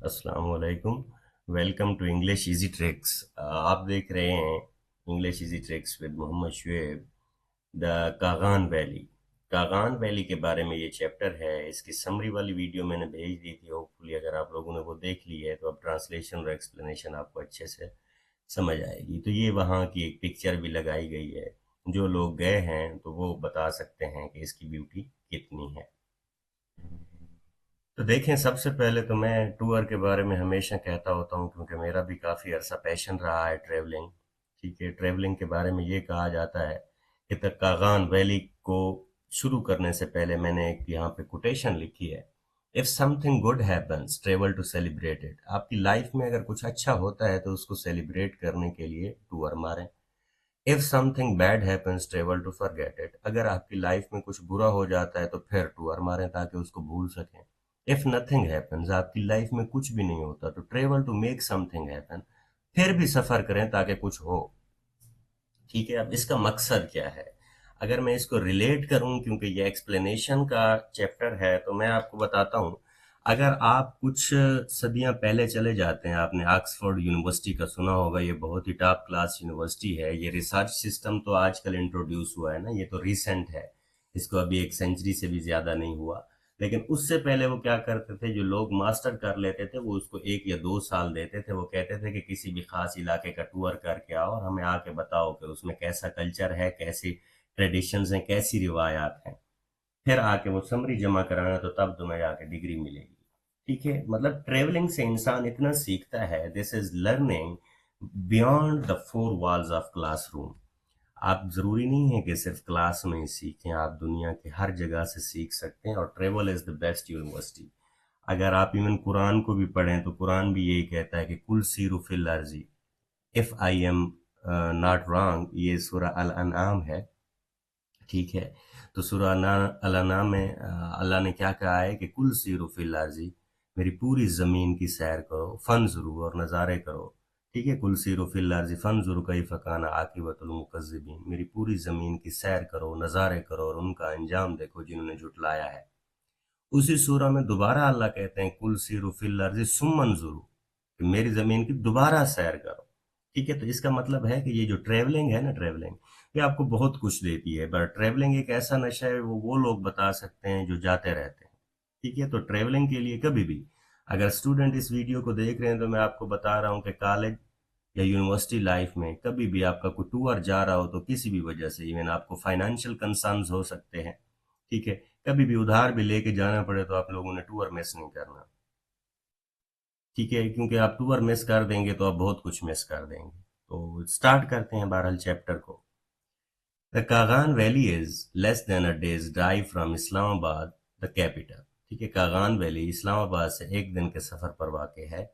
अस्सलाम वालेकुम। Welcome to English easy tricks. आप देख रहे हैं English easy tricks with Mohammad Shoaib. The Kaghan valley. Kaghan valley के बारे में ये चैप्टर है। इसकी समरी वाली वीडियो मैंने भेज दी थी। होपफुली अगर आप लोगों ने वो देख ली है तो अब ट्रांसलेशन और एक्सप्लेनेशन आपको अच्छे से समझ आएगी। तो ये वहाँ की एक पिक्चर भी लगाई गई है। जो लोग गए हैं तो वो बता सकते हैं कि इसकी ब्यूटी कितनी है। तो देखें, सबसे पहले तो मैं टूर के बारे में हमेशा कहता होता हूँ क्योंकि मेरा भी काफ़ी अरसा पैशन रहा है ट्रैवलिंग। ठीक है, ट्रैवलिंग के बारे में ये कहा जाता है कि तकागान वैली को शुरू करने से पहले मैंने एक यहाँ पे कोटेशन लिखी है। If something good happens travel to celebrate it. आपकी लाइफ में अगर कुछ अच्छा होता है तो उसको सेलिब्रेट करने के लिए टूर मारें। If something bad happens travel to forget it. अगर आपकी लाइफ में कुछ बुरा हो जाता है तो फिर टूर मारें ताकि उसको भूल सकें। इफ नथिंग हैपन्स, आपकी लाइफ में कुछ भी नहीं होता तो travel to make something happen. फिर भी सफर करें ताकि कुछ हो। ठीक है, अब इसका मकसद क्या है? अगर मैं इसको रिलेट करूं, क्योंकि ये एक्सप्लेनेशन का चैप्टर है, तो मैं आपको बताता हूं। अगर आप कुछ सदियां पहले चले जाते हैं, आपने ऑक्सफोर्ड यूनिवर्सिटी का सुना होगा। ये बहुत ही टॉप क्लास यूनिवर्सिटी है। ये रिसर्च सिस्टम तो आजकल इंट्रोड्यूस हुआ है ना, ये तो रिसेंट है। इसको अभी एक सेंचुरी से भी ज्यादा नहीं हुआ। लेकिन उससे पहले वो क्या करते थे, जो लोग मास्टर कर लेते थे वो उसको 1 या 2 साल देते थे। वो कहते थे कि किसी भी खास इलाके का टूर करके आओ और हमें आके बताओ कि उसमें कैसा कल्चर है, कैसी ट्रेडिशंस हैं, कैसी रिवायात हैं। फिर आके वो समरी जमा कराना, तो तब तुम्हें जाके डिग्री मिलेगी। ठीक है, मतलब ट्रेवलिंग से इंसान इतना सीखता है। This is learning beyond the four walls of classroom. आप ज़रूरी नहीं है कि सिर्फ क्लास में ही सीखें, आप दुनिया की हर जगह से सीख सकते हैं। और travel is the best university. अगर आप इवन कुरान को भी पढ़ें तो कुरान भी यही कहता है कि कुल सीरू फिल अर्जी। If I am not wrong, ये सूरह अल अनआम है। ठीक है, तो सूरह अल अनआम में अल्लाह ने क्या कहा है कि कुल सीरू फिल अर्जी, मेरी पूरी ज़मीन की सैर करो, फन ज़रूर और नज़ारे करो। ठीक है, कुल सीरो फिल अर्ज़ फंजुर कैफ़ कान आक़िबतुल मुकज़्ज़िबीन, मेरी पूरी ज़मीन की सैर करो, नज़ारे करो और उनका अंजाम देखो जिन्होंने झुटलाया है। उसी सूरह में दोबारा अल्लाह कहते हैं कुल सीरो फिल अर्ज़ सुम्मनजुरू, कि मेरी ज़मीन की दोबारा सैर करो। ठीक है, तो इसका मतलब है कि ये जो ट्रैवलिंग है ना, ट्रैवलिंग ये आपको बहुत कुछ देती है। पर ट्रैवलिंग एक ऐसा नशा है, वो लोग बता सकते हैं जो जाते रहते हैं। ठीक है, तो ट्रैवलिंग के लिए कभी भी, अगर स्टूडेंट इस वीडियो को देख रहे हैं तो मैं आपको बता रहा हूँ कि कॉलेज या यूनिवर्सिटी लाइफ में कभी भी आपका कोई टूर जा रहा हो तो किसी भी वजह से, इवन आपको फाइनेंशियल कंसर्न्स हो सकते हैं। ठीक है, कभी भी उधार भी लेके जाना पड़े तो आप लोगों ने टूर मिस नहीं करना। ठीक है, क्योंकि आप टूर मिस कर देंगे तो आप बहुत कुछ मिस कर देंगे। तो स्टार्ट करते हैं बहरहाल चैप्टर को। The Kaghan valley is less than a days drive from Islamabad, the capital. ठीक है, कागान वैली इस्लामाबाद से एक दिन के सफर पर वाक़ है।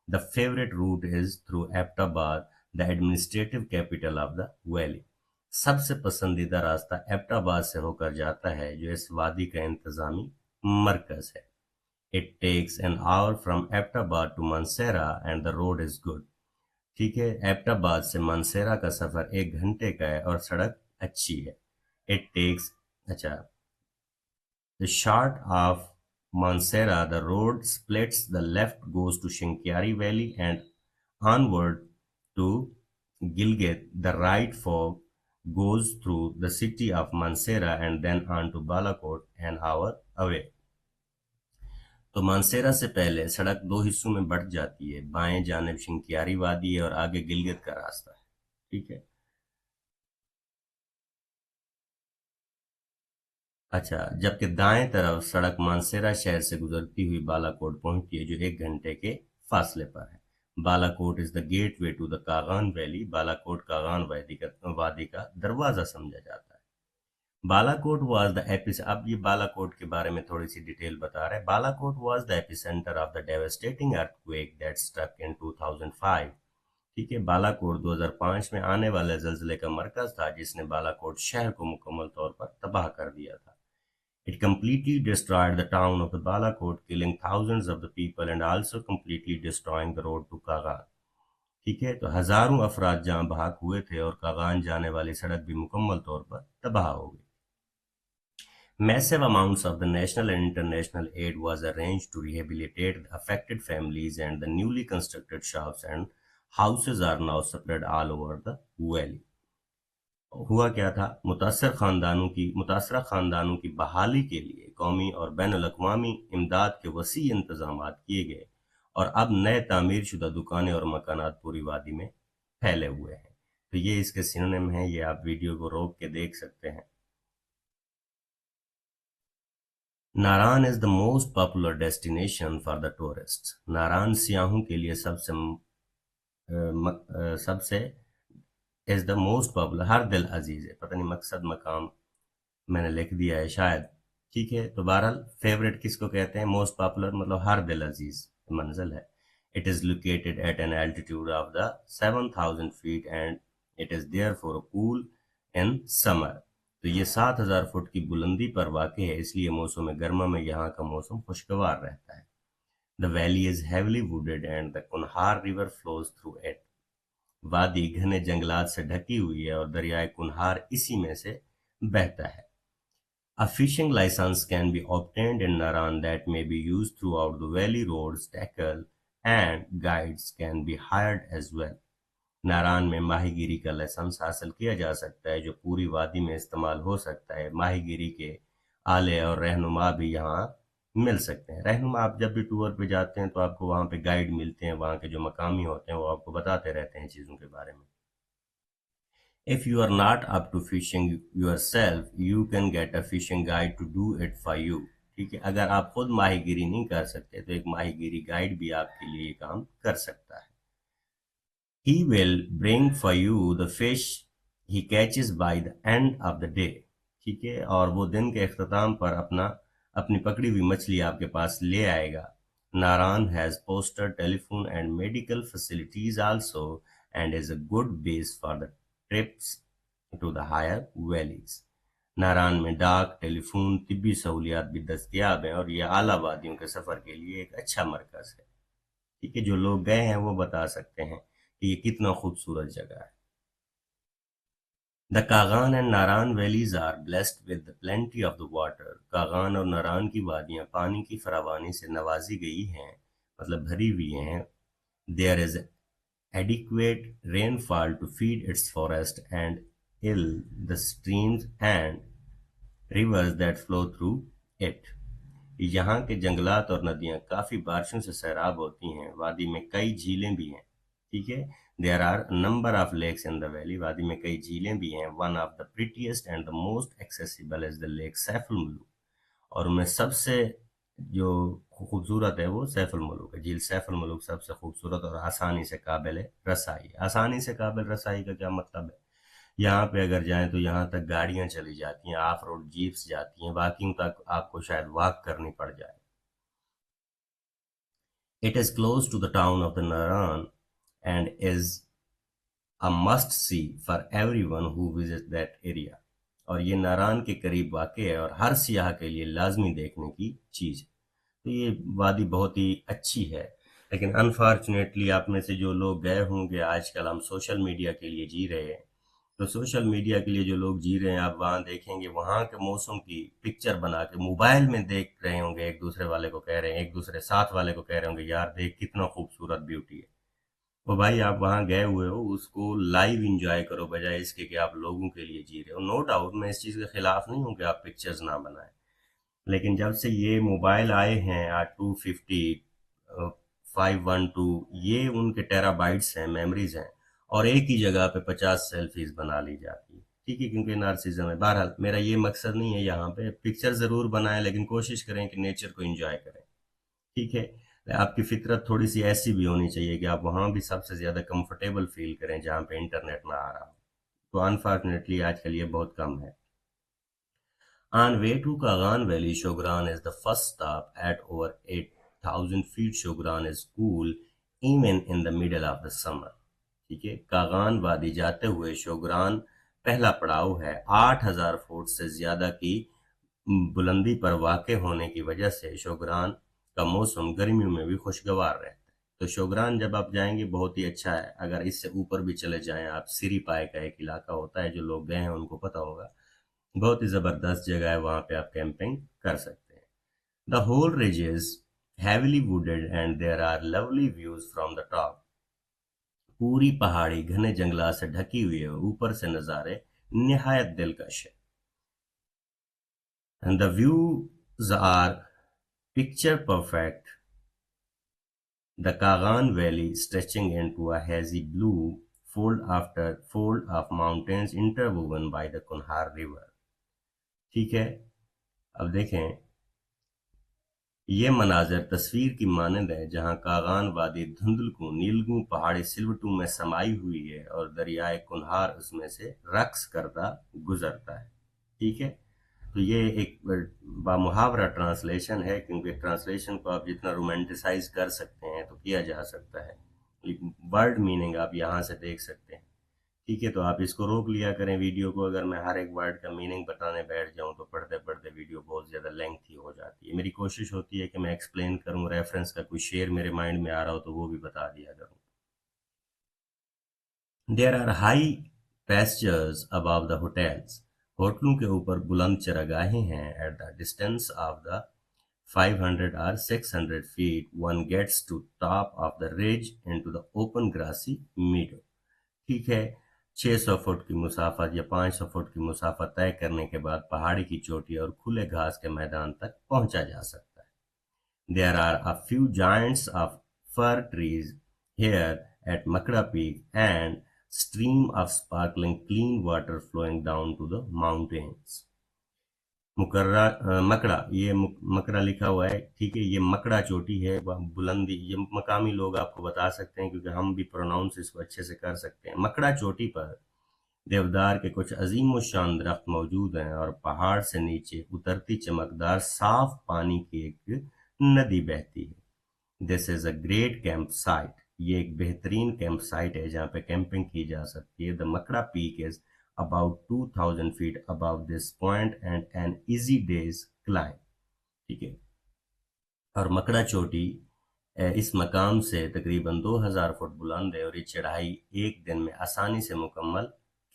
The favourite route is through Abbottabad, the administrative capital of the valley. सबसे पसंदीदा रास्ता एबटाबाद से होकर जाता है जो इस वादी का इंतजामी मरकज है। It takes an hour from Abbottabad to Mansehra and the road is good. ठीक है, एबटाबाद से मानसेरा का सफर 1 घंटे का है और सड़क अच्छी है। इट टेक्स, अच्छा, the short of Mansehra the road splits, the left goes to Shinkyari Valley and onward to Gilgit. The right fork goes through the city of Mansehra and then on to Balakot, an hour away. तो मानसेरा से पहले सड़क 2 हिस्सों में बढ़ जाती है। बाएं जानिब शिंक्यारी वादी है और आगे गिलगित का रास्ता है। ठीक है, अच्छा, जबकि दाएं तरफ सड़क मानसेरा शहर से गुजरती हुई बालाकोट पहुंचती है जो 1 घंटे के फासले पर है। Balakot is the gateway to the Kaghan valley. Balakot Kaghan वादी का दरवाजा समझा जाता है। बालाकोट वाज द एपिस अब ये बालाकोट के बारे में थोड़ी सी डिटेल बता रहे हैं। Balakot was the epicentre of the devastating earthquake that struck in 2005। ठीक है, बालाकोट 2005 में आने वाले जल्जले का मरकज था जिसने बालाकोट शहर को मुकम्मल तौर पर तबाह कर दिया था। It completely destroyed the town of the Balakot, killing thousands of the people and also completely destroying the road to Kagan. ठीक है, तो हजारों अफराद जहां भाग हुए थे और कागान जाने वाली सड़क भी मुकम्मल तौर पर तबाह हो गई। Massive amounts of the national and international aid was arranged to rehabilitate the affected families, and the newly constructed shops and houses are now spread all over the valley. हुआ क्या था, मुतासर खानदानों की बहाली के लिए कौमी और बैन अल-अक़वामी इमदाद के वसी इंतजाम किए गए, और अब नए तामीर शुदा दुकानें और मकानात पूरी वादी में फैले हुए हैं। तो ये इसके सिनोनिम हैं, ये आप वीडियो को रोक के देख सकते हैं। Naran is the most popular destination for the tourist. Naran सियाहों के लिए सबसे इज द मोस्ट पॉपुलर, हर दिल अजीज है, पता नहीं मकसद मकाम मैंने लिख दिया है शायद, ठीक है। तो बहरहाल फेवरेट किसको कहते हैं, मोस्ट पॉपुलर मतलब हर दिल अजीज मंजिल है। It is located at an altitude of the 7,000 feet and it is there for a cool in summer. तो ये 7,000 फुट की बुलंदी पर वाक़ है, इसलिए मौसम गर्मा में यहाँ का मौसम खुशगवार रहता है। The valley is heavily wooded and the Kunhar river flows through it. वादी घने जंगलात से ढकी हुई है और दरियाए कुनहार इसी में से बहता है। A fishing license can be obtained in Naran that may be used throughout the valley. Roads, tackle and guides can be hired as well. नारान में माहीगीरी का लाइसेंस हासिल किया जा सकता है जो पूरी वादी में इस्तेमाल हो सकता है। माहीगीरी के आले और रहनुमा भी यहाँ मिल सकते हैं। रहनुमा, आप जब भी टूर पे जाते हैं तो आपको वहाँ पे गाइड मिलते हैं, वहाँ के जो मकामी होते हैं वो आपको बताते रहते हैं चीज़ों के बारे में। If you are not up to fishing yourself, you can get a fishing guide to do it for you. ठीक है, अगर आप खुद माहीगीरी नहीं कर सकते तो एक माहीगीरी गाइड भी आपके लिए ये काम कर सकता है। He will bring for you the fish he catches by the end of the day. ठीक है, और वो दिन के इख्तिताम पर अपनी पकड़ी हुई मछली आपके पास ले आएगा। Naran has posted telephone and medical facilities also and is a good base for the trips to the higher valleys. नारान में डाक, टेलीफोन, तिब्बी सहूलियात भी दस्तयाब हैं और ये आला वादियों के सफ़र के लिए एक अच्छा मरकज़ है। ठीक है, जो लोग गए हैं वो बता सकते हैं कि ये कितना खूबसूरत जगह है। The Kagan and Naran valleys are blessed with the plenty of the water. Kaghan और नारान की वादियाँ पानी की फरावानी से नवाजी गई हैं, मतलब भरी हुई हैं। There is adequate rainfall to feed its forest and ill the streams and rivers that flow through it. यहाँ के जंगलात और नदियाँ काफ़ी बारिशों से सैराब होती हैं। वादी में कई झीलें भी हैं। ठीक है, there are number of lakes in the valley. वादी में कई झीलें भी हैं। One of the prettiest and the most accessible is the lake Saiful Muluk, और उनमें सबसे जो खूबसूरत है वो सैफुल मुलूक है। झील सैफुल मुलूक सबसे खूबसूरत और आसानी से काबिल रसाई। आसानी से काबिल रसाई का क्या मतलब है, यहाँ पे अगर जाएं तो यहाँ तक गाड़ियाँ चली जाती हैं, ऑफ रोड जीप्स जाती हैं, बाकियों तक आपको शायद वॉक करनी पड़ जाए। It is close to the town of the Naran and is a must see for everyone who visit that area. और ये नारान के करीब वाक़ है और हर सियाह के लिए लाजमी देखने की चीज़ है। तो ये वादी बहुत ही अच्छी है, लेकिन अनफॉर्चुनेटली आप में से जो लोग गए होंगे, आजकल हम सोशल मीडिया के लिए जी रहे हैं, तो सोशल मीडिया के लिए जो लोग जी रहे हैं, आप वहाँ देखेंगे वहाँ के मौसम की पिक्चर बना के मोबाइल में देख रहे होंगे, एक दूसरे वाले को कह रहे हैं, एक दूसरे साथ वाले को कह रहे होंगे यार देख कितना खूबसूरत ब्यूटी है। वो भाई आप वहाँ गए हुए हो, उसको लाइव इंजॉय करो बजाय इसके कि आप लोगों के लिए जी रहे हो। नो डाउट मैं इस चीज़ के खिलाफ नहीं हूँ कि आप पिक्चर्स ना बनाएं, लेकिन जब से ये मोबाइल आए हैं 250 512, ये उनके टेराबाइट्स हैं, मेमोरीज हैं, और एक ही जगह पे 50 सेल्फीज बना ली जाती है। ठीक है, क्योंकि नार्सिज्म है। बहरहाल मेरा ये मकसद नहीं है, यहाँ पे पिक्चर ज़रूर बनाएं लेकिन कोशिश करें कि नेचर को एंजॉय करें। ठीक है, आपकी फितरत थोड़ी सी ऐसी भी होनी चाहिए कि आप वहाँ भी सबसे ज़्यादा कंफर्टेबल फील करें जहाँ पे इंटरनेट ना आ रहा हो। तो अनफॉर्चुनेटली आजकल ये बहुत कम है। On way to Kagan Valley, Shogran is the first stop. At over 8,000 feet, Shogran is cool even in the middle of the summer. ठीक है, कागान वादी जाते हुए शोगरान पहला पड़ाव है। 8,000 फुट से ज़्यादा की बुलंदी पर वाक़ होने की वजह से शोगरान का मौसम गर्मियों में भी खुशगवार रहता है। तो शोगरान जब आप जाएंगे बहुत ही अच्छा है। अगर इससे ऊपर भी चले जाएं आप, सिरी पाए का एक इलाका होता है, जो लोग गए हैं उनको पता होगा। بہت ہی زبردست جگہ ہے، وہاں پہ آپ کیمپنگ کر سکتے ہیں. The whole raise is heavily wooded and there are lovely views from the top. پوری پہاڑی گھنے جنگلات سے ڈھکی ہوئی ہے، اوپر سے نظارے نہایت دلکش ہے. And the views are picture perfect. The Kagan Valley stretching into a hazy blue fold after fold of mountains interwoven by the Kunhar River. ٹھیک ہے، اب دیکھیں یہ مناظر تصویر کی مانند ہے، جہاں کاغان وادی دھندلکوں نیلگوں پہاڑی سلوٹوں میں سمائی ہوئی ہے اور دریائے کنہار اس میں سے رقص کرتا گزرتا ہے. ٹھیک ہے، تو یہ ایک بامحاورہ ٹرانسلیشن ہے، کیونکہ ٹرانسلیشن کو آپ جتنا رومانٹیسائز کر سکتے ہیں تو کیا جا سکتا ہے. ورڈ میننگ آپ یہاں سے دیکھ سکتے ہیں. ٹھیک ہے، تو آپ اس کو روک لیا کریں ویڈیو کو. اگر میں ہر ایک ورڈ کا میننگ بتانے بیٹھ جاؤں تو پڑھتے پڑھتے ویڈیو بہت زیادہ لینتھی ہو جاتی ہے. میری کوشش ہوتی ہے کہ میں ایکسپلین کروں، ریفرنس کا کوئی شعر میرے مائنڈ میں آ رہا ہو تو وہ بھی بتا دیا کروں. There are high pastures above the hotels. ہوٹلوں کے اوپر بلند چراگاہیں ہیں. At the distance of the 500 or 600 feet one gets to top of the ridge into the open grassy meadow. ٹھیک ہے، 600 فٹ کی مسافت یا 500 فٹ کی مسافت طے کرنے کے بعد پہاڑی کی چوٹی اور کھلے گھاس کے میدان تک پہنچا جا سکتا ہے. There are a few giants of fir trees here at Makra Peak and stream of sparkling clean water flowing down to the mountains. مکڑا، یہ مکڑا لکھا ہوا ہے. ٹھیک ہے، یہ مکڑا چوٹی ہے، بلندی یہ مقامی لوگ آپ کو بتا سکتے ہیں کیونکہ ہم بھی پروناؤنس اس کو اچھے سے کر سکتے ہیں. مکڑا چوٹی پر دیودار کے کچھ عظیم و شان درخت موجود ہیں اور پہاڑ سے نیچے اترتی چمکدار صاف پانی کی ایک ندی بہتی ہے. دس از اے گریٹ کیمپ سائٹ. یہ ایک بہترین کیمپ سائٹ ہے جہاں پہ کیمپنگ کی جا سکتی ہے. دا مکڑا peak is about 2000 feet above this point and an easy day's climb. ٹھیک ہے، اور مکڑا چوٹی اس مقام سے تقریباً 2000 فٹ بلند ہے اور یہ چڑھائی ایک دن میں آسانی سے مکمل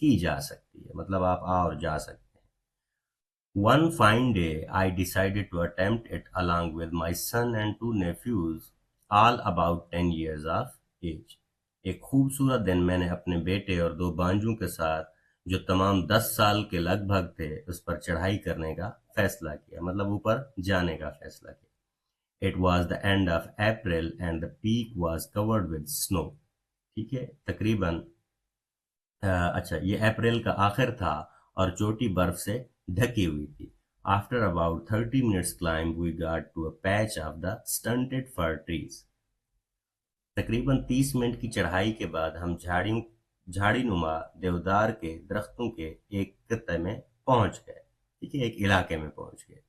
کی جا سکتی ہے، مطلب آپ آ اور جا سکتے ہیں. One fine day I decided to attempt it along with my son and two nephews, all about 10 years of age. ایک خوبصورت دن میں نے اپنے بیٹے اور دو بانجوں کے ساتھ جو تمام 10 سال کے لگ بھگ تھے اس پر چڑھائی کرنے کا فیصلہ کیا، مطلب اوپر جانے کا فیصلہ کیا. It was the end of April and the peak was covered with snow. ٹھیک ہے، تقریباً اچھا یہ اپریل کا آخر تھا اور چوٹی برف سے ڈھکی ہوئی تھی. After about 30 minutes climb we got to a patch of the stunted fir trees. تقریباً 30 منٹ کی چڑھائی کے بعد ہم جھاڑی نما دیودار کے درختوں کے ایک خطے میں پہنچ گئے. ٹھیک ہے، ایک علاقے میں پہنچ گئے.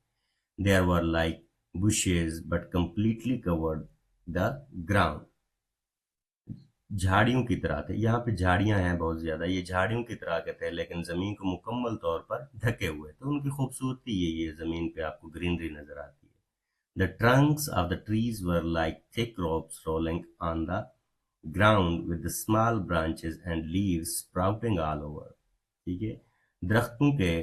There were like bushes but completely covered the ground. جھاڑیوں کی طرح تھے، یہاں پہ جھاڑیاں ہیں بہت زیادہ، یہ جھاڑیوں کی طرح کے تھے لیکن زمین کو مکمل طور پر ڈھکے ہوئے. تو ان کی خوبصورتی یہ زمین پہ آپ کو گرینری نظر آتی ہے. The trunks of the trees were like thick ropes rolling on the ground with the small branches and leaves sprouting all over. ٹھیک ہے، درختوں کے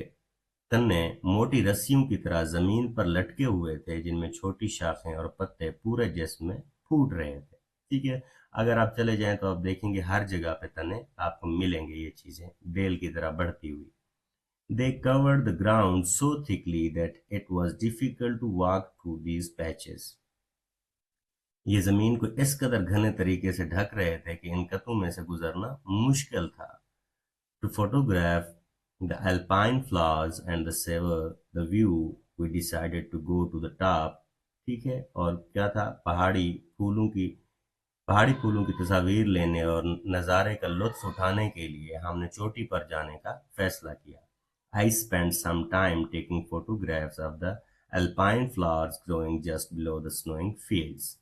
تنے موٹی رسیوں کی طرح زمین پر لٹکے ہوئے تھے جن میں چھوٹی شاخیں اور پتے پورے جسم میں پھوٹ رہے تھے. ٹھیک ہے، اگر آپ چلے جائیں تو آپ دیکھیں گے ہر جگہ پہ تنے آپ کو ملیں گے، یہ چیزیں بیل کی طرح بڑھتی ہوئی. They covered the ground so thickly that it was difficult to walk through these patches. یہ زمین کو اس قدر گھنے طریقے سے ڈھک رہے تھے کہ ان قطعوں میں سے گزرنا مشکل تھا. To photograph the alpine flowers and the savor the view, we decided to go to the top. ٹھیک ہے، اور کیا تھا، پہاڑی پھولوں کی تصاویر لینے اور نظارے کا لطف اٹھانے کے لیے ہم نے چوٹی پر جانے کا فیصلہ کیا. I spent some time taking photographs of the alpine flowers growing just below the snowing fields.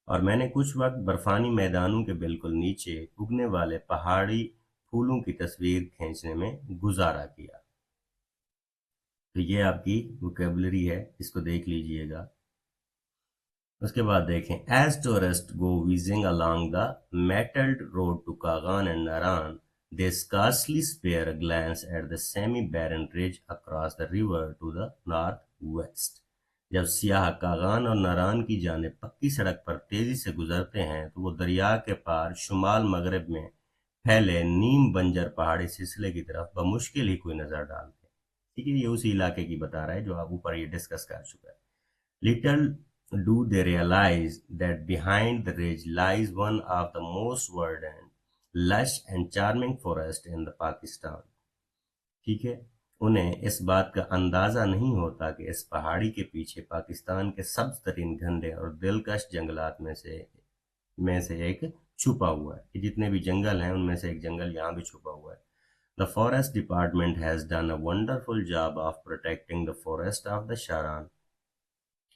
اور میں نے کچھ وقت برفانی میدانوں کے بالکل نیچے اگنے والے پہاڑی پھولوں کی تصویر کھینچنے میں گزارا کیا. تو یہ آپ کی ووکیبلری ہے، اس کو دیکھ لیجئے گا. اس کے بعد دیکھیں As tourists go whizzing along the metalled road to Kagan and Naran, They scarcely spare a glance at the semi-barren ridge across the river to the northwest. जब सियाह कागान और नारान की जानिब पक्की सड़क पर तेजी से गुजरते हैं तो वो दरिया के पार शुमाल मगरब में फैले नीम बंजर पहाड़ी सिलसिले की तरफ बमुश्किल ही कोई नजर डालते हैं। ठीक है, ये उसी इलाके की बता रहा है जो आप ऊपर ये डिस्कस कर चुका है। Little do they realize that behind the ridge lies one of the most verdant, lush and charming forest in the Pakistan. ठीक है, उन्हें इस बात का अंदाजा नहीं होता कि इस पहाड़ी के पीछे पाकिस्तान के सब्ज तरीन घने और दिलकश जंगलात में से एक छुपा हुआ है। कि जितने भी जंगल हैं उनमें से एक जंगल यहाँ भी छुपा हुआ है। The forest department has done a wonderful job of protecting the forest of the Sharan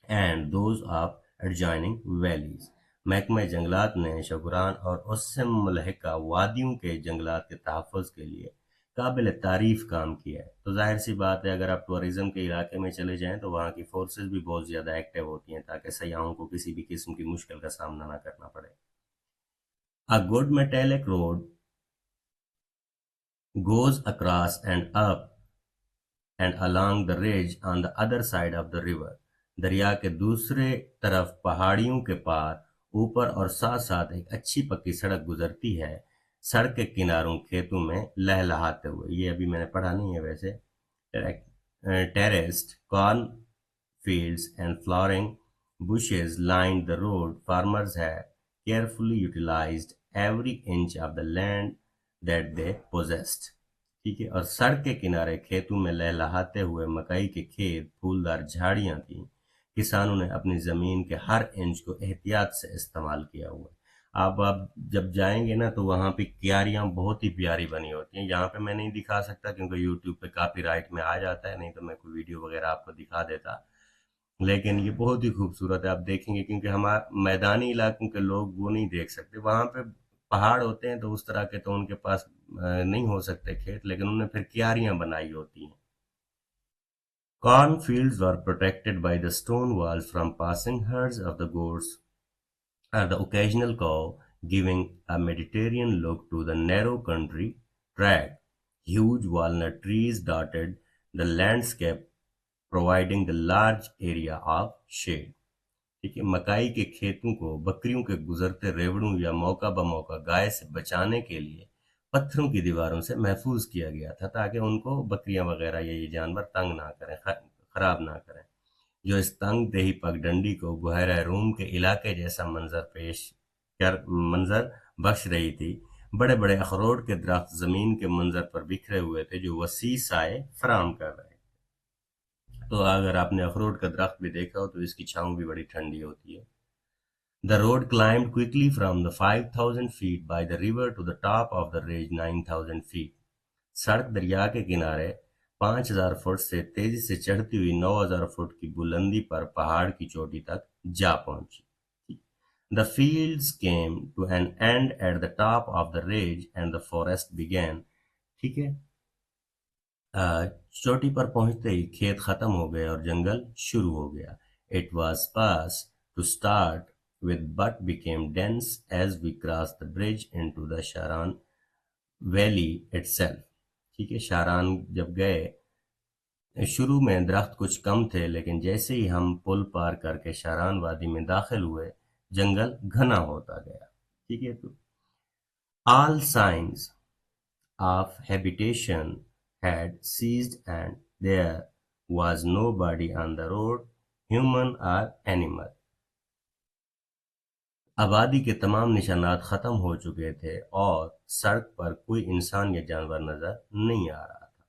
and those of adjoining valleys. महकमा जंगलात ने शगुरान और उससे मुलहिका वादियों के जंगलात के तहफ़्फ़ुज़ के लिए काबिल तारीफ काम किया है। तो जाहिर सी बात है, अगर आप टूरिज़्म के इलाके में चले जाएं तो वहाँ की फोर्सेस भी बहुत ज़्यादा एक्टिव होती हैं ताकि सयाहों को किसी भी किस्म की मुश्किल का सामना ना करना पड़े। A good metallic road goes across and up and along the ridge on the other side of the river. दरिया के दूसरे तरफ पहाड़ियों के पार ऊपर और साथ साथ एक अच्छी पक्की सड़क गुजरती है, सड़क के किनारों खेतों में लहलहाते हुए। ये अभी मैंने पढ़ा नहीं है वैसे। terraced corn fields and flowering bushes lined the road. Farmers had carefully utilized every inch of the land that they possessed. ठीक है, और सड़क के किनारे खेतों में लहलहाते हुए मकई के खेत, फूलदार झाड़ियां थीं। किसानों ने अपनी जमीन के हर इंच को एहतियात से इस्तेमाल किया हुआ है। आप जब जाएंगे ना तो वहाँ पे क्यारियां बहुत ही प्यारी बनी होती हैं। यहाँ पे मैं नहीं दिखा सकता क्योंकि यूट्यूब पे कॉपीराइट में आ जाता है, नहीं तो मैं कोई वीडियो वगैरह आपको दिखा देता। लेकिन ये बहुत ही खूबसूरत है, आप देखेंगे, क्योंकि हमारे मैदानी इलाकों के लोग वो नहीं देख सकते। वहाँ पे पहाड़ होते हैं तो उस तरह के तो उनके पास नहीं हो सकते खेत, लेकिन उन्होंने फिर क्यारियां बनाई होती हैं। Cornfields were protected by the stone walls from passing herds of the goats or the occasional cow, giving a Mediterranean look to the narrow country track. Huge walnut trees dotted the landscape, providing the large area of shade. ठीक है, मकाई के खेतों को बकरियों के गुजरते रेवड़ों या मौका बमौका गाय से बचाने के लिए पत्थरों की दीवारों से महफूज किया गया था ताकि उनको बकरियां वगैरह या ये जानवर तंग ना करें, खराब ना करें। जो इस तंग देही पगडंडी को बहरा रूम के इलाके जैसा मंजर बख्श रही थी। बड़े बड़े अखरोट के दरख्त जमीन के मंजर पर बिखरे हुए थे जो वसी साए फराहम कर रहे। तो अगर आपने अखरोट का दरख्त भी देखा हो तो इसकी छांव भी बड़ी ठंडी होती है। The road climbed quickly from the 5,000 feet by the river to the top of the ridge 9,000 feet. सड़क दरिया के किनारे 5,000 फुट से तेजी से चढ़ती हुई 9,000 फुट की बुलंदी पर पहाड़ की चोटी तक जा पहुंची। The fields came to an end at the top of the ridge and the forest began. ठीक है, चोटी पर पहुंचते ही खेत खत्म हो गए और जंगल शुरू हो गया। It was past to start with but became dense as we crossed the bridge into the Sharan Valley itself. ठीक है, शारान जब गए शुरू में दरख्त कुछ कम थे, लेकिन जैसे ही हम पुल पार करके शारान वादी में दाखिल हुए जंगल घना होता गया। ठीक है, तो all signs of habitation had ceased and there was nobody on the road, human or animal. आबादी के तमाम निशानात खत्म हो चुके थे और सड़क पर कोई इंसान या जानवर नजर नहीं आ रहा था।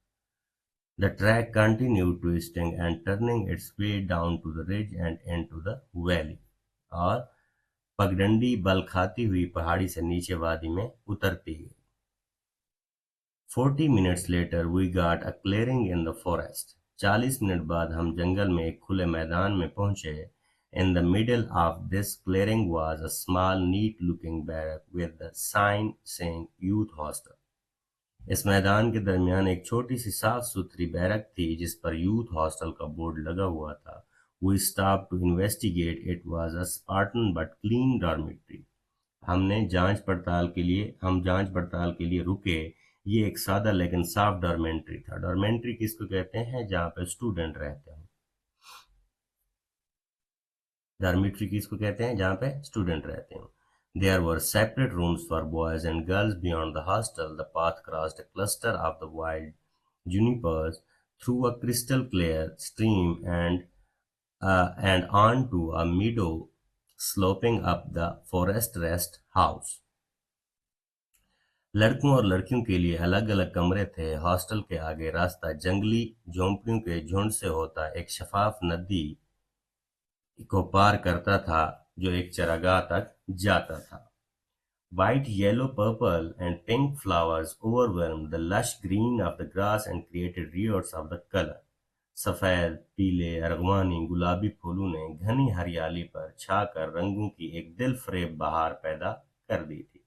The track continued twisting and turning its way down to the ridge and into the valley. और पगडंडी बल खाती हुई पहाड़ी से नीचे वादी में उतरती गई। 40 minutes later we got a clearing in the forest. 40 minute बाद हम जंगल में एक खुले मैदान में पहुंचे। In the middle of this clearing was a small, neat-looking barrack with the sign saying Youth Hostel. इस मैदान के दरमियान एक छोटी सी साफ सुथरी बैरक थी जिस पर यूथ हॉस्टल का बोर्ड लगा हुआ था। We stopped to investigate. It was a Spartan but clean dormitory. हम जांच पड़ताल के लिए रुके। یہ ایک سادہ لیکن صاف ڈارمنٹری تھا. ڈارمنٹری کس کو کہتے ہیں؟ جہاں پہ اسٹوڈنٹ رہتے ہیں. ڈارمیٹری کس کو کہتے ہیں؟ جہاں پہ اسٹوڈنٹ رہتے ہیں. There were separate rooms for boys and girls beyond the hostel. The path crossed a cluster of the wild junipers through a crystal clear stream and onto a meadow sloping up the forest rest house. لڑکوں اور لڑکیوں کے لیے الگ الگ کمرے تھے. Hostel کے آگے راستہ جنگلی جھونپڑیوں کے جھنڈ سے ہوتا ایک شفاف ندی کو پار کرتا تھا جو ایک چراگاہ تک جاتا تھا. White, yellow, purple and pink flowers overwhelmed the lush green of the grass and created riot of the color. سفید، پیلے، ارغوانی، گلابی پھولوں نے گھنی ہریالی پر چھا کر رنگوں کی ایک دل فریب بہار پیدا کر دی تھی.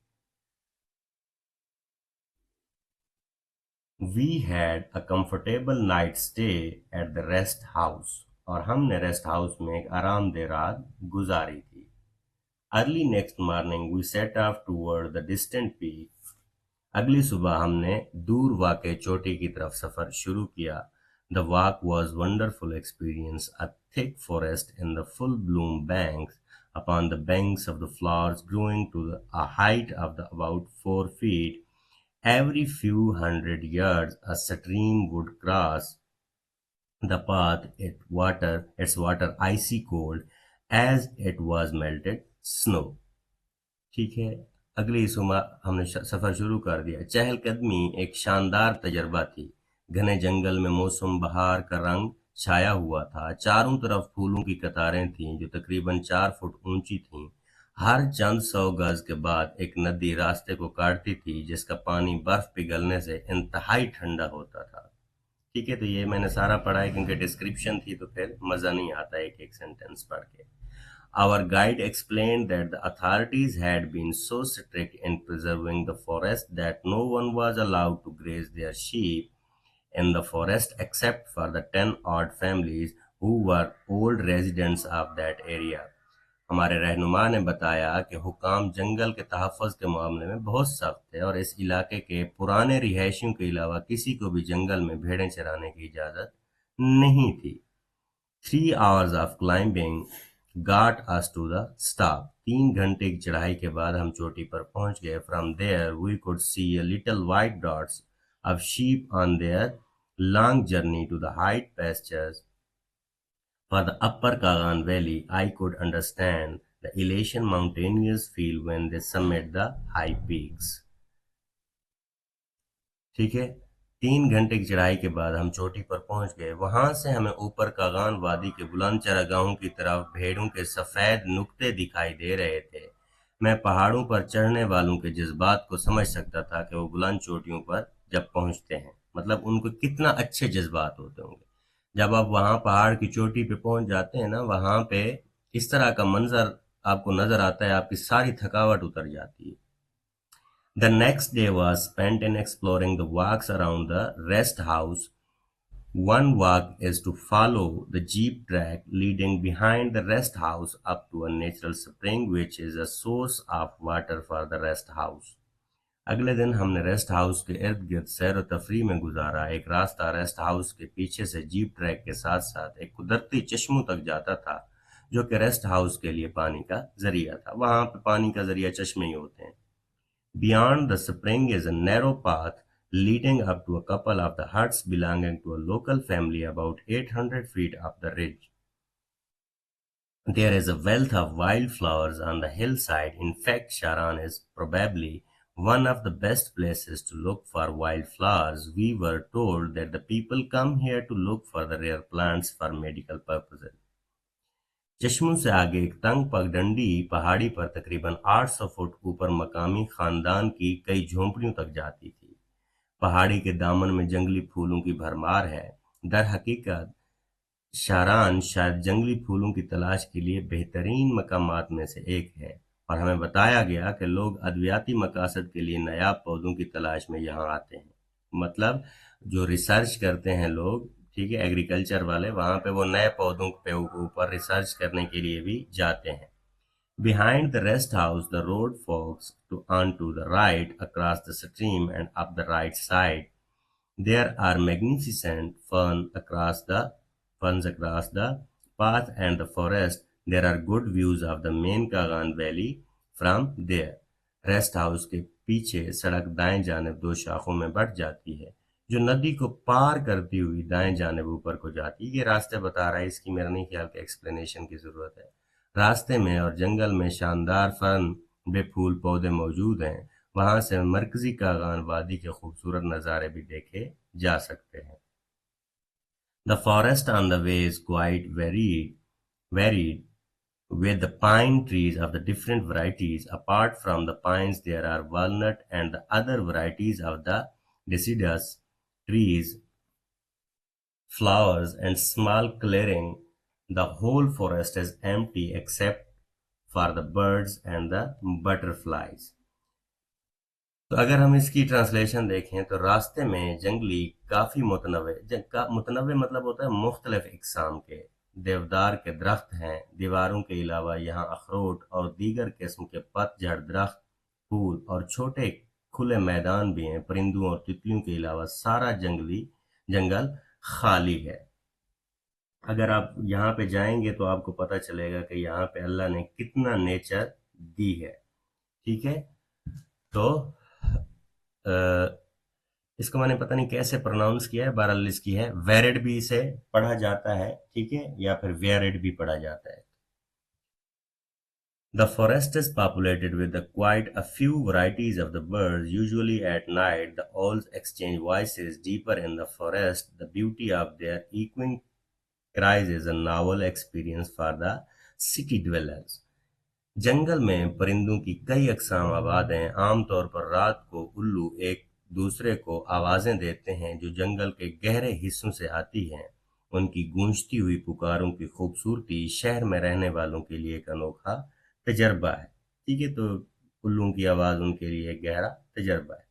We had a comfortable night stay at the rest house. اور ہم نے ریسٹ ہاؤس میں ایک آرام دہ رات گزاری تھی. Early next morning we set off toward the distant peak. اگلی صبح ہم نے دور واقع چوٹی کی طرف سفر شروع کیا. The walk was wonderful experience. A thick forest in the full bloom banks, upon the banks of the flowers growing to a height of about 4 feet. Every few hundred yards a stream would cross the path, its water icy cold as it was melted snow. ٹھیک ہے، اگلی صبح ہم نے سفر شروع کر دیا. چہل قدمی ایک شاندار تجربہ تھی. گھنے جنگل میں موسم بہار کا رنگ چھایا ہوا تھا. چاروں طرف پھولوں کی قطاریں تھیں جو تقریباً 4 فٹ اونچی تھیں. ہر چند 100 گز کے بعد ایک ندی راستے کو کاٹتی تھی جس کا پانی برف پگھلنے سے انتہائی ٹھنڈا ہوتا تھا. ٹھیک ہے، تو یہ میں نے سارا پڑھا ہے کیونکہ ڈسکرپشن تھی تو پھر مزہ نہیں آتا ایک ایک سینٹنس پڑھ کے. Our guide explained that the authorities had been so strict in preserving the forest that no one was allowed to graze their sheep in the forest except for the 10 odd families who were old residents of that area. ہمارے رہنما نے بتایا کہ حکام جنگل کے تحفظ کے معاملے میں بہت سخت تھے اور اس علاقے کے پرانے رہائشیوں کے علاوہ کسی کو بھی جنگل میں بھیڑیں چرانے کی اجازت نہیں تھی. 3 hours of climbing got us to the stop. 3 گھنٹے کی چڑھائی کے بعد ہم چوٹی پر پہنچ گئے. From there we could see a little white dots of sheep on their long journey to the high pastures. For the upper Kagan Valley, I could understand the elation mountaineers feel when they summit the high peaks. ٹھیک ہے، 3 گھنٹے کی چڑھائی کے بعد ہم چوٹی پر پہنچ گئے. وہاں سے ہمیں اوپر کاغان وادی کے بلند چراگاہوں کی طرف بھیڑوں کے سفید نقطے دکھائی دے رہے تھے. میں پہاڑوں پر چڑھنے والوں کے جذبات کو سمجھ سکتا تھا کہ وہ بلند چوٹیوں پر جب پہنچتے ہیں مطلب ان کو کتنا اچھے جذبات ہوتے ہوں گے. جب آپ وہاں پہاڑ کی چوٹی پہ پہنچ جاتے ہیں نا، وہاں پہ اس طرح کا منظر آپ کو نظر آتا ہے، آپ کی ساری تھکاوٹ اتر جاتی ہے. The next day was spent in exploring the walks around the rest house. One walk is to follow the jeep track leading behind the rest house up to a natural spring which is a source of water for the rest house. اگلے دن ہم نے rest house کے ارد گرد سیر و تفریح میں گزارا. ایک راستہ ریسٹ ہاؤس کے پیچھے سے جیپ ٹریک کے ساتھ ساتھ ایک قدرتی چشموں تک جاتا تھا جو کہ ریسٹ ہاؤس کے لیے پانی کا ذریعہ تھا. وہاں پہ پانی کا ذریعہ چشمے ہی ہوتے ہیں. Beyond the spring is a narrow path leading up to a couple of the huts belonging to a local family about 800 feet up the ridge. There is a wealth of wildflowers on the hillside. In fact, Sharan is probably one of the best places to look for wildflowers. We were told that the people come here to look for the rare plants for medical purposes. چشموں سے آگے ایک تنگ پگڈنڈی پہاڑی پر تقریباً 800 fit اوپر مقامی خاندان کی کئی جھونپڑیوں تک جاتی تھی. پہاڑی کے دامن میں جنگلی پھولوں کی بھرمار ہے. در حقیقت شاران شاید جنگلی پھولوں کی تلاش کے لیے بہترین مقامات میں سے ایک ہے اور ہمیں بتایا گیا کہ لوگ ادویاتی مقاصد کے لیے نایاب پودوں کی تلاش میں یہاں آتے ہیں. مطلب جو ریسرچ کرتے ہیں لوگ، ٹھیک ہے، ایگریکلچر والے، وہاں پہ وہ نئے پودوں پہ اوپر ریسرچ کرنے کے لیے بھی جاتے ہیں. Behind the rest house, the road forks onto the right across the stream and up the right side. There are magnificent ferns across the path and the forest. There are good views of the main Kagan Valley from there. Rest house के पीछे सड़क दाएं जानिब दो शाखों में बढ़ जाती है जो नदी को पार करती हुई दाएं जानिब ऊपर को जाती है। ये रास्ते बता रहा है, इसकी मेरा नहीं ख्याल कि एक्सप्लेनेशन की जरूरत है। रास्ते में और जंगल में शानदार फर्न बेफूल पौधे मौजूद हैं। वहां से मरकजी कागान वादी के खूबसूरत नज़ारे भी देखे जा सकते हैं। The forest on the way is quite varied with the pine trees of the different varieties. Apart from the pines, there are walnut and the other varieties of the deciduous trees, flowers, and small clearing. The whole forest is empty except for the birds and the butterflies. तो अगर हम इसकी translation देखें तो रास्ते में जंगली काफ़ी मुतनवे मतलब होता है मुख्तलिफ इकसाम के देवदार के दरख्त हैं। दीवारों के अलावा यहाँ अखरोट और दीगर किस्म के पतझड़ दरख्त, फूल और छोटे खुले मैदान भी हैं। परिंदों और तितलियों के अलावा सारा जंगल खाली है। अगर आप यहाँ पे जाएंगे तो आपको पता चलेगा कि यहाँ पे अल्लाह ने कितना नेचर दी है। ठीक है, तो इसको मैंने पता नहीं कैसे प्रोनाउंस किया है, बहरहाल इसकी है वेरिड भी इसे पढ़ा जाता है, ठीक है, या फिर वेरिड भी पढ़ा जाता है। The forest is populated with quite a few varieties of the birds. Usually at night, the owls exchange voices deeper in the forest. The beauty of their echoing cries is a novel experience for the city dwellers. जंगल में परिंदों की कई अकसाम आबाद हैं। आमतौर पर रात को उल्लू एक दूसरे को आवाजें देते हैं जो जंगल के गहरे हिस्सों से आती हैं। उनकी गूंजती हुई पुकारों की खूबसूरती शहर में रहने वालों के लिए एक अनोखा तजर्बा है। ठीक है, तो उल्लू की आवाज उनके लिए एक गहरा तजर्बा है।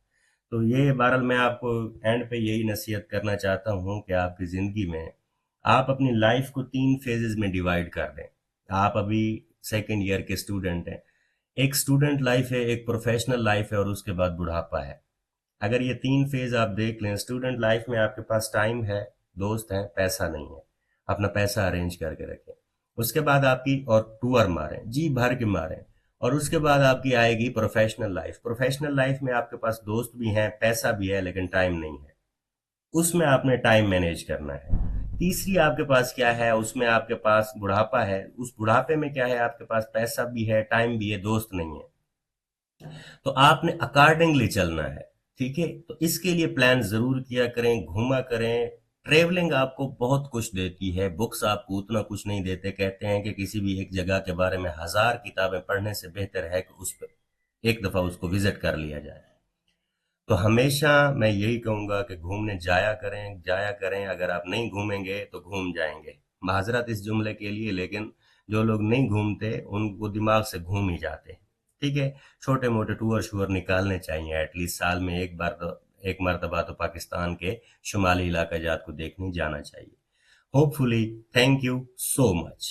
तो ये बहरहाल मैं आपको एंड पे यही नसीहत करना चाहता हूँ कि आपकी ज़िंदगी में आप अपनी लाइफ को 3 फेजेस में डिवाइड कर दें। आप अभी सेकेंड ईयर के स्टूडेंट हैं। एक स्टूडेंट लाइफ है, एक प्रोफेशनल लाइफ है और उसके बाद बुढ़ापा है। अगर ये 3 फेज आप देख लें, स्टूडेंट लाइफ में आपके पास टाइम है, दोस्त हैं, पैसा नहीं है, अपना पैसा अरेंज करके रखें। उसके बाद आपकी और टूर मारें, जी भर के मारें। और उसके बाद आपकी आएगी प्रोफेशनल लाइफ। प्रोफेशनल लाइफ में आपके पास दोस्त भी हैं, पैसा भी है, लेकिन टाइम नहीं है। उसमें आपने टाइम मैनेज करना है। तीसरी आपके पास क्या है, उसमें आपके पास बुढ़ापा है। उस बुढ़ापे में क्या है, आपके पास पैसा भी है, टाइम भी है, दोस्त नहीं है। तो आपने अकॉर्डिंगली चलना है। ठीक है, तो इसके लिए प्लान जरूर किया करें, घूमा करें। ट्रेवलिंग आपको बहुत कुछ देती है, बुक्स आपको उतना कुछ नहीं देते। कहते हैं कि किसी भी एक जगह के बारे में 1000 किताबें पढ़ने से बेहतर है कि उस पर एक दफा उसको विजिट कर लिया जाए। तो हमेशा मैं यही कहूँगा कि घूमने जाया करें। अगर आप नहीं घूमेंगे तो घूम जाएंगे। माजरत इस जुमले के लिए, लेकिन जो लोग नहीं घूमते उनको दिमाग से घूम ही जाते हैं। ठीक है, छोटे मोटे टूर शूर निकालने चाहिए। एटलीस्ट साल में एक मरतबा तो पाकिस्तान के शुमाली इलाका जात को देखने जाना चाहिए। Hopefully. Thank you so much.